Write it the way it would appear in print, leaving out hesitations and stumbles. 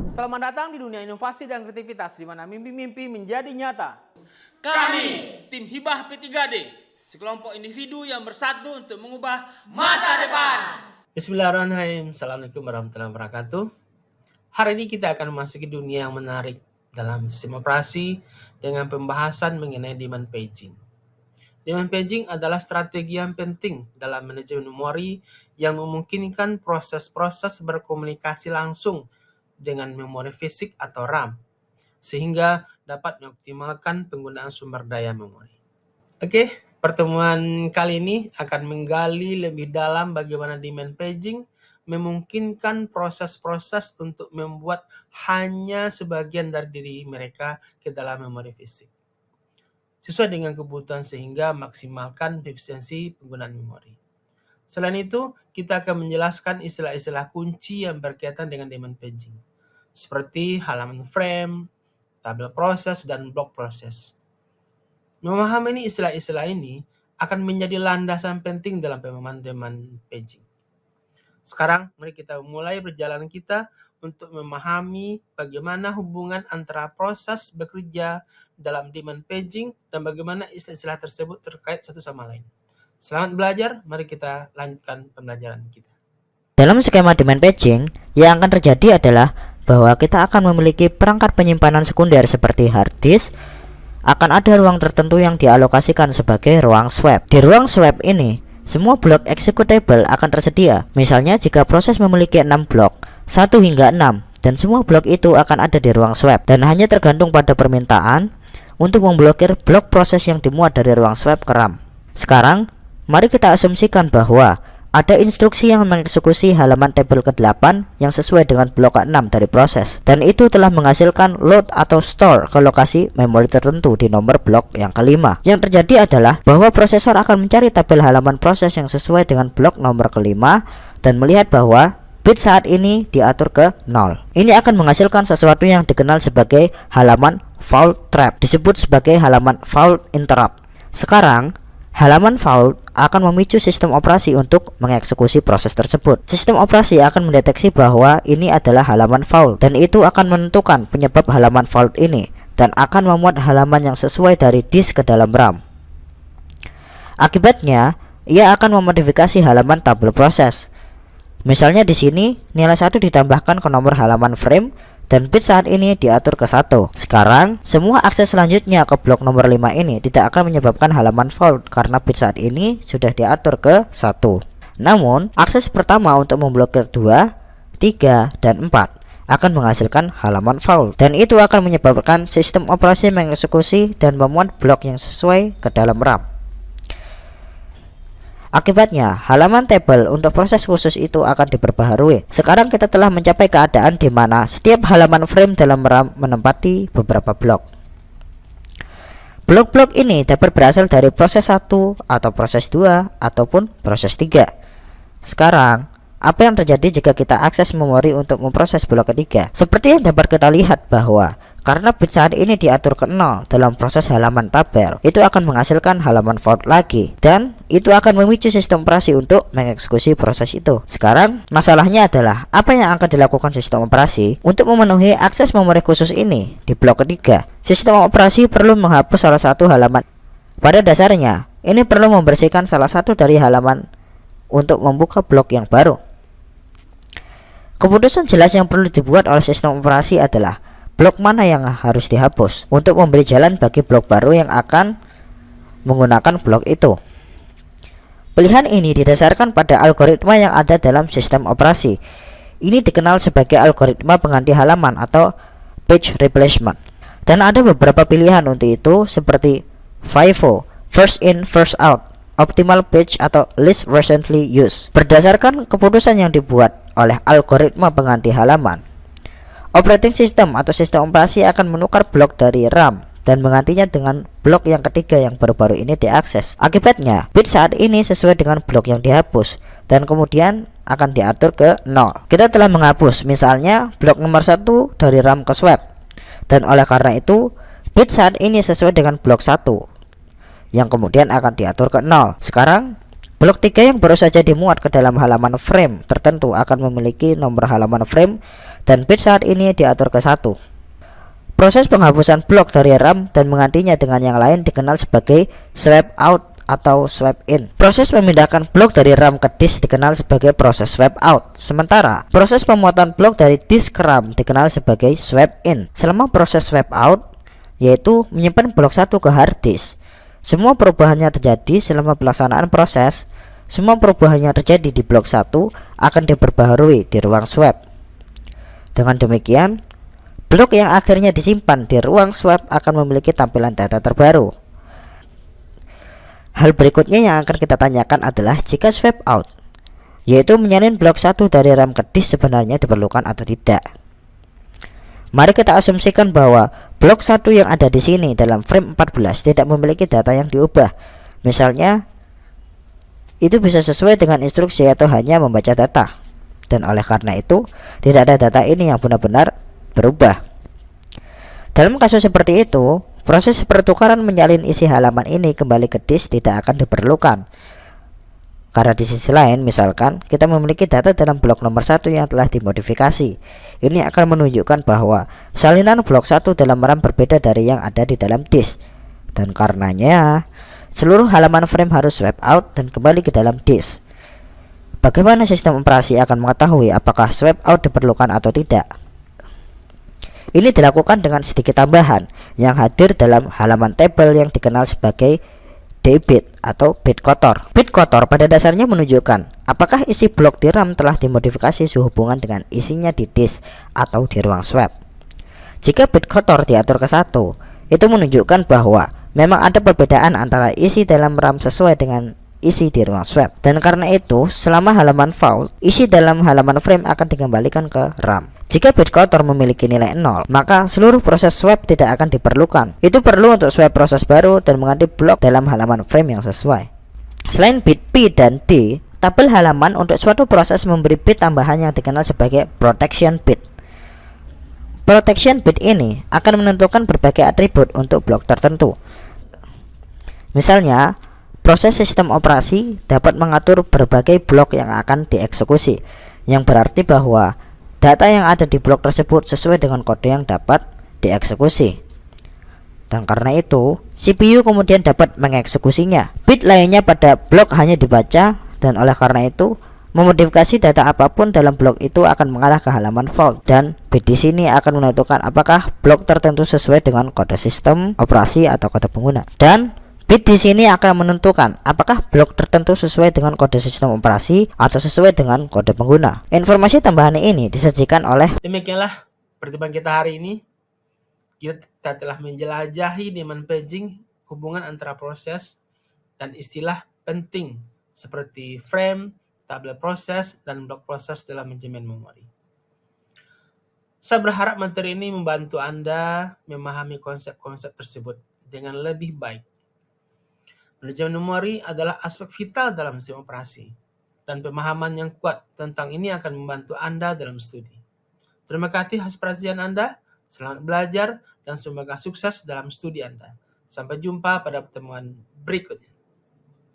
Selamat datang di dunia inovasi dan kreativitas di mana mimpi-mimpi menjadi nyata. Kami, tim Hibah P3D, sekelompok individu yang bersatu untuk mengubah masa depan. Bismillahirrahmanirrahim. Assalamualaikum warahmatullahi wabarakatuh. Hari ini kita akan memasuki dunia yang menarik dalam sistem operasi dengan pembahasan mengenai demand paging. Demand paging adalah strategi yang penting dalam manajemen memori yang memungkinkan proses-proses berkomunikasi langsung dengan memori fisik atau RAM, sehingga dapat mengoptimalkan penggunaan sumber daya memori. Oke, pertemuan kali ini akan menggali lebih dalam bagaimana demand paging memungkinkan proses-proses untuk membuat hanya sebagian dari diri mereka ke dalam memori fisik, sesuai dengan kebutuhan sehingga maksimalkan efisiensi penggunaan memori. Selain itu, kita akan menjelaskan istilah-istilah kunci yang berkaitan dengan demand paging, seperti halaman frame, tabel proses, dan blok proses. Memahami istilah-istilah ini akan menjadi landasan penting dalam pemahaman demand paging. Sekarang, mari kita mulai perjalanan kita untuk memahami bagaimana hubungan antara proses bekerja dalam demand paging dan bagaimana istilah-istilah tersebut terkait satu sama lain. Selamat belajar, mari kita lanjutkan pembelajaran kita. Dalam skema demand paging, yang akan terjadi adalah bahwa kita akan memiliki perangkat penyimpanan sekunder seperti hard disk. Akan ada ruang tertentu yang dialokasikan sebagai ruang swap. Di ruang swap ini, semua blok executable akan tersedia. Misalnya jika proses memiliki 6 blok, 1 hingga 6, dan semua blok itu akan ada di ruang swap. Dan hanya tergantung pada permintaan untuk memblokir blok proses yang dimuat dari ruang swap ke RAM. Sekarang, mari kita asumsikan bahwa ada instruksi yang mengeksekusi halaman tabel ke-8 yang sesuai dengan blok ke-6 dari proses, dan itu telah menghasilkan load atau store ke lokasi memori tertentu di nomor blok yang ke-5. Yang terjadi adalah bahwa prosesor akan mencari tabel halaman proses yang sesuai dengan blok nomor ke-5 dan melihat bahwa bit saat ini diatur ke 0. Ini akan menghasilkan sesuatu yang dikenal sebagai halaman fault trap, disebut sebagai halaman fault interrupt. Sekarang, halaman fault akan memicu sistem operasi untuk mengeksekusi proses tersebut. Sistem operasi akan mendeteksi bahwa ini adalah halaman fault, dan itu akan menentukan penyebab halaman fault ini dan akan memuat halaman yang sesuai dari disk ke dalam RAM. Akibatnya, ia akan memodifikasi halaman tabel proses. Misalnya di sini nilai 1 ditambahkan ke nomor halaman frame dan bit saat ini diatur ke 1. Sekarang, semua akses selanjutnya ke blok nomor 5 ini tidak akan menyebabkan halaman fault karena bit saat ini sudah diatur ke 1. Namun, akses pertama untuk memblokir 2, 3, dan 4 akan menghasilkan halaman fault, dan itu akan menyebabkan sistem operasi mengeksekusi dan memuat blok yang sesuai ke dalam RAM. Akibatnya, halaman tabel untuk proses khusus itu akan diperbaharui. Sekarang kita telah mencapai keadaan di mana setiap halaman frame dalam RAM menempati beberapa blok. Blok-blok ini dapat berasal dari proses 1 atau proses 2 ataupun proses 3. Sekarang, apa yang terjadi jika kita akses memori untuk memproses blok ketiga? Seperti yang dapat kita lihat bahwa karena bit saat ini diatur ke 0 dalam proses halaman tabel, itu akan menghasilkan halaman fault lagi, dan itu akan memicu sistem operasi untuk mengeksekusi proses itu. Sekarang, masalahnya adalah apa yang akan dilakukan sistem operasi untuk memenuhi akses memori khusus ini di blok ketiga. Sistem operasi perlu menghapus salah satu halaman. Pada dasarnya, ini perlu membersihkan salah satu dari halaman untuk membuka blok yang baru. Keputusan jelas yang perlu dibuat oleh sistem operasi adalah blok mana yang harus dihapus untuk memberi jalan bagi blok baru yang akan menggunakan blok itu. Pilihan ini didasarkan pada algoritma yang ada dalam sistem operasi. Ini dikenal sebagai algoritma pengganti halaman atau page replacement. Dan ada beberapa pilihan untuk itu seperti FIFO, first in first out, optimal page, atau least recently used. Berdasarkan keputusan yang dibuat oleh algoritma pengganti halaman, operating system atau sistem operasi akan menukar blok dari RAM dan menggantinya dengan blok yang ketiga yang baru-baru ini diakses. Akibatnya, bit saat ini sesuai dengan blok yang dihapus dan kemudian akan diatur ke 0. Kita telah menghapus misalnya blok nomor 1 dari RAM ke swap, dan oleh karena itu bit saat ini sesuai dengan blok 1 yang kemudian akan diatur ke 0. Sekarang, Blok 3 yang baru saja dimuat ke dalam halaman frame tertentu akan memiliki nomor halaman frame dan bit saat ini diatur ke 1. Proses penghapusan blok dari RAM dan menggantinya dengan yang lain dikenal sebagai swap out atau swap in. Proses memindahkan blok dari RAM ke disk dikenal sebagai proses swap out. Sementara proses pemuatan blok dari disk ke RAM dikenal sebagai swap in. Selama proses swap out, yaitu menyimpan blok 1 ke hard disk, semua perubahannya terjadi selama pelaksanaan proses. Semua perubahan yang terjadi di blok 1 akan diperbaharui di ruang swap. Dengan demikian, blok yang akhirnya disimpan di ruang swap akan memiliki tampilan data terbaru. Hal berikutnya yang akan kita tanyakan adalah jika swap out, yaitu menyalin blok 1 dari RAM ke disk, sebenarnya diperlukan atau tidak. Mari kita asumsikan bahwa blok 1 yang ada di sini dalam frame 14 tidak memiliki data yang diubah. Misalnya, itu bisa sesuai dengan instruksi atau hanya membaca data. Dan oleh karena itu, tidak ada data ini yang benar-benar berubah. Dalam kasus seperti itu, proses pertukaran menyalin isi halaman ini kembali ke disk tidak akan diperlukan. Karena di sisi lain, misalkan kita memiliki data dalam blok nomor 1 yang telah dimodifikasi. Ini akan menunjukkan bahwa salinan blok 1 dalam RAM berbeda dari yang ada di dalam disk. Dan karenanya, seluruh halaman frame harus swap out dan kembali ke dalam disk. Bagaimana sistem operasi akan mengetahui apakah swap out diperlukan atau tidak? Ini dilakukan dengan sedikit tambahan yang hadir dalam halaman tabel yang dikenal sebagai dbit atau bit kotor. Bit kotor pada dasarnya menunjukkan apakah isi blok di RAM telah dimodifikasi sehubungan dengan isinya di disk atau di ruang swap. Jika bit kotor diatur ke 1, itu menunjukkan bahwa memang ada perbedaan antara isi dalam RAM sesuai dengan isi di ruang swap. Dan karena itu, selama halaman fault, isi dalam halaman frame akan dikembalikan ke RAM. Jika bit kotor memiliki nilai 0, maka seluruh proses swap tidak akan diperlukan. Itu perlu untuk swap proses baru dan mengganti blok dalam halaman frame yang sesuai. Selain bit P dan D, tabel halaman untuk suatu proses memberi bit tambahan yang dikenal sebagai protection bit. Protection bit ini akan menentukan berbagai atribut untuk blok tertentu. Misalnya, proses sistem operasi dapat mengatur berbagai blok yang akan dieksekusi, yang berarti bahwa data yang ada di blok tersebut sesuai dengan kode yang dapat dieksekusi. Dan karena itu, CPU kemudian dapat mengeksekusinya. Bit lainnya pada blok hanya dibaca, dan oleh karena itu, memodifikasi data apapun dalam blok itu akan mengarah ke halaman fault. Dan bit di sini akan menentukan apakah blok tertentu sesuai dengan kode sistem operasi atau kode pengguna. Dan bit di sini akan menentukan apakah blok tertentu sesuai dengan kode sistem operasi atau sesuai dengan kode pengguna. Informasi tambahan ini disajikan oleh Demikianlah pertemuan kita hari ini. Kita telah menjelajahi demand paging, hubungan antara proses dan istilah penting seperti frame, tabel proses, dan blok proses dalam manajemen memori. Saya berharap materi ini membantu Anda memahami konsep-konsep tersebut dengan lebih baik. Manajemen memori adalah aspek vital dalam sistem operasi, dan pemahaman yang kuat tentang ini akan membantu Anda dalam studi. Terima kasih atas perhatian Anda, selamat belajar, dan semoga sukses dalam studi Anda. Sampai jumpa pada pertemuan berikutnya.